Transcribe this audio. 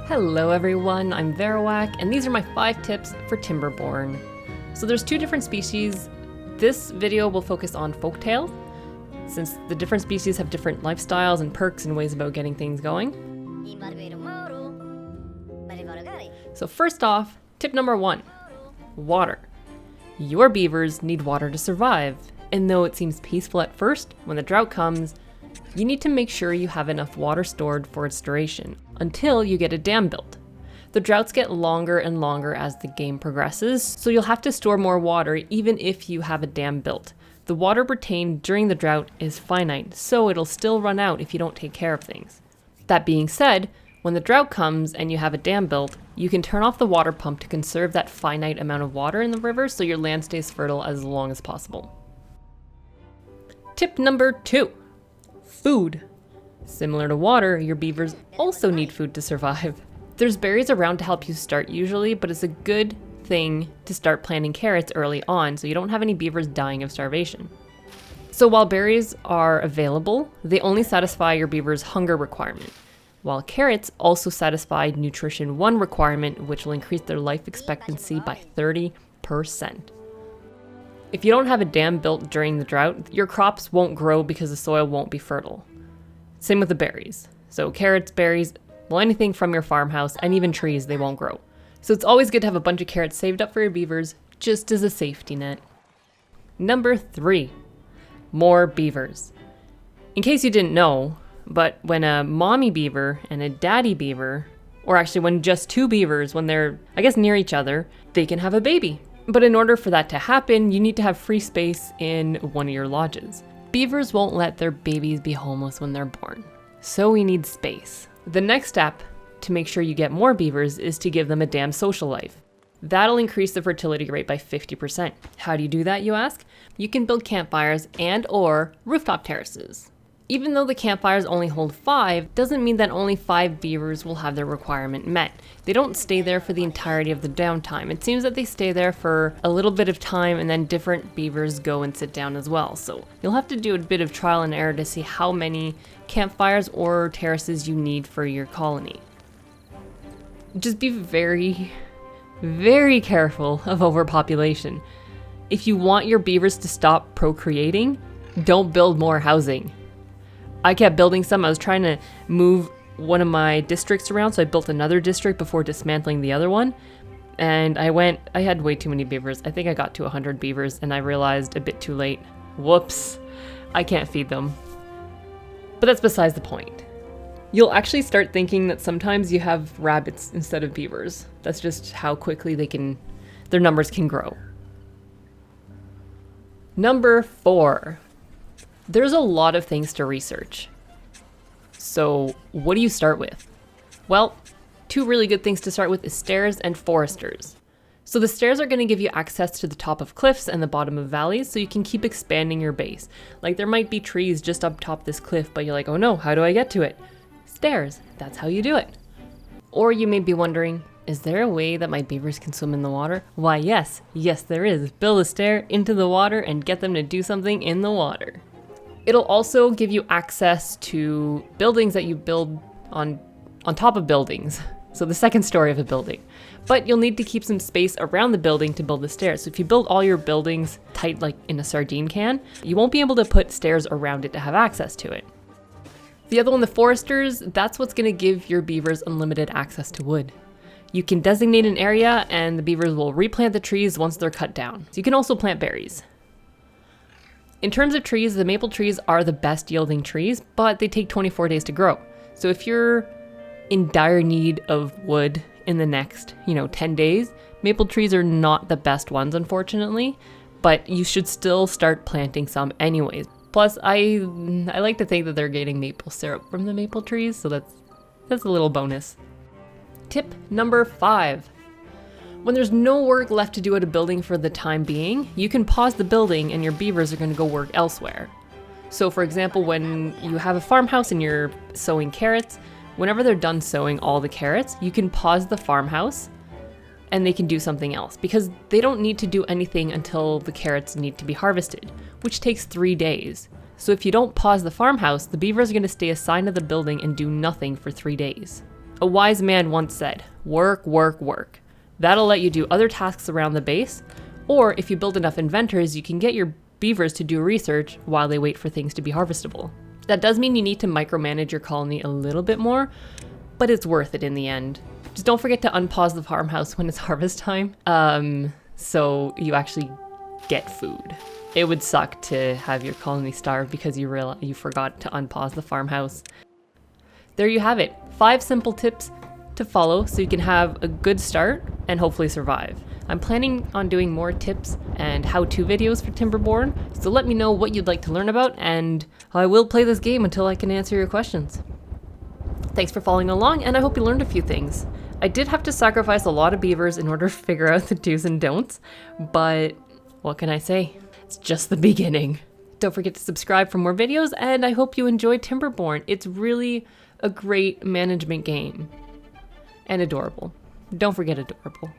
Hello everyone, I'm Verawak, and these are my 5 tips for Timberborn. So there's 2 different species. This video will focus on folktales, since the different species have different lifestyles and perks and ways about getting things going. So first off, tip number 1, water. Your beavers need water to survive, and though it seems peaceful at first, when the drought comes, you need to make sure you have enough water stored for its duration, until you get a dam built. The droughts get longer and longer as the game progresses, so you'll have to store more water even if you have a dam built. The water retained during the drought is finite, so it'll still run out if you don't take care of things. That being said, when the drought comes and you have a dam built, you can turn off the water pump to conserve that finite amount of water in the river so your land stays fertile as long as possible. Tip number 2. Food. Similar to water, your beavers also need food to survive. There's berries around to help you start usually, but it's a good thing to start planting carrots early on so you don't have any beavers dying of starvation. So while berries are available, they only satisfy your beaver's hunger requirement, while carrots also satisfy nutrition 1 requirement, which will increase their life expectancy by 30%. If you don't have a dam built during the drought, your crops won't grow because the soil won't be fertile. Same with the berries. So carrots, berries, well, anything from your farmhouse, and even trees, they won't grow. So it's always good to have a bunch of carrots saved up for your beavers, just as a safety net. Number 3, more beavers. In case you didn't know, but when a mommy beaver and a daddy beaver, or actually when just 2 beavers, when they're, near each other, they can have a baby. But in order for that to happen, you need to have free space in one of your lodges. Beavers won't let their babies be homeless when they're born, so we need space. The next step to make sure you get more beavers is to give them a damn social life. That'll increase the fertility rate by 50%. How do you do that, you ask? You can build campfires and/or rooftop terraces. Even though the campfires only hold 5, doesn't mean that only 5 beavers will have their requirement met. They don't stay there for the entirety of the downtime. It seems that they stay there for a little bit of time and then different beavers go and sit down as well. So you'll have to do a bit of trial and error to see how many campfires or terraces you need for your colony. Just be very, very careful of overpopulation. If you want your beavers to stop procreating, don't build more housing. I kept building some. I was trying to move one of my districts around, so I built another district before dismantling the other one. And I had way too many beavers. I think I got to 100 beavers, and I realized a bit too late. Whoops, I can't feed them. But that's besides the point. You'll actually start thinking that sometimes you have rabbits instead of beavers. That's just how quickly their numbers can grow. Number 4. There's a lot of things to research. So what do you start with? Well, 2 really good things to start with is stairs and foresters. So the stairs are going to give you access to the top of cliffs and the bottom of valleys so you can keep expanding your base. Like there might be trees just up top this cliff, but you're like, oh no, how do I get to it? Stairs, that's how you do it. Or you may be wondering, is there a way that my beavers can swim in the water? Why yes there is. Build a stair into the water and get them to do something in the water. It'll also give you access to buildings that you build on top of buildings. So the second story of a building. But you'll need to keep some space around the building to build the stairs. So if you build all your buildings tight like in a sardine can, you won't be able to put stairs around it to have access to it. The other one, the foresters, that's what's going to give your beavers unlimited access to wood. You can designate an area and the beavers will replant the trees once they're cut down. So you can also plant berries. In terms of trees, the maple trees are the best yielding trees, but they take 24 days to grow. So if you're in dire need of wood in the next, 10 days, maple trees are not the best ones, unfortunately, but you should still start planting some anyways. Plus, I like to think that they're getting maple syrup from the maple trees, so that's a little bonus. Tip number 5. When there's no work left to do at a building for the time being, you can pause the building and your beavers are going to go work elsewhere. So for example, when you have a farmhouse and you're sowing carrots, whenever they're done sowing all the carrots, you can pause the farmhouse and they can do something else because they don't need to do anything until the carrots need to be harvested, which takes 3 days. So if you don't pause the farmhouse, the beavers are going to stay assigned to the building and do nothing for 3 days. A wise man once said, work, work, work. That'll let you do other tasks around the base, or if you build enough inventors, you can get your beavers to do research while they wait for things to be harvestable. That does mean you need to micromanage your colony a little bit more, but it's worth it in the end. Just don't forget to unpause the farmhouse when it's harvest time, so you actually get food. It would suck to have your colony starve because you forgot to unpause the farmhouse. There you have it, 5 simple tips to follow so you can have a good start and hopefully survive. I'm planning on doing more tips and how-to videos for Timberborn, so let me know what you'd like to learn about, and I will play this game until I can answer your questions. Thanks for following along, and I hope you learned a few things. I did have to sacrifice a lot of beavers in order to figure out the do's and don'ts, but what can I say? It's just the beginning. Don't forget to subscribe for more videos, and I hope you enjoyed Timberborn. It's really a great management game. And adorable. Don't forget adorable.